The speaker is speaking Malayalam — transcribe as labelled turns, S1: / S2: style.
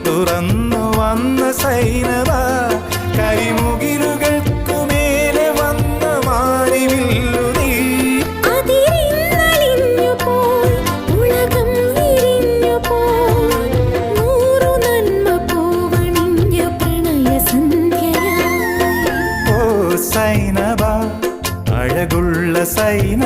S1: തുറന്നു വന്ന സൈനവ കരിമുകിലുകൾക്കു മേലെ വന്ന മാറിവില്ലു നീ സൈനബ അഴകുള്ള സൈന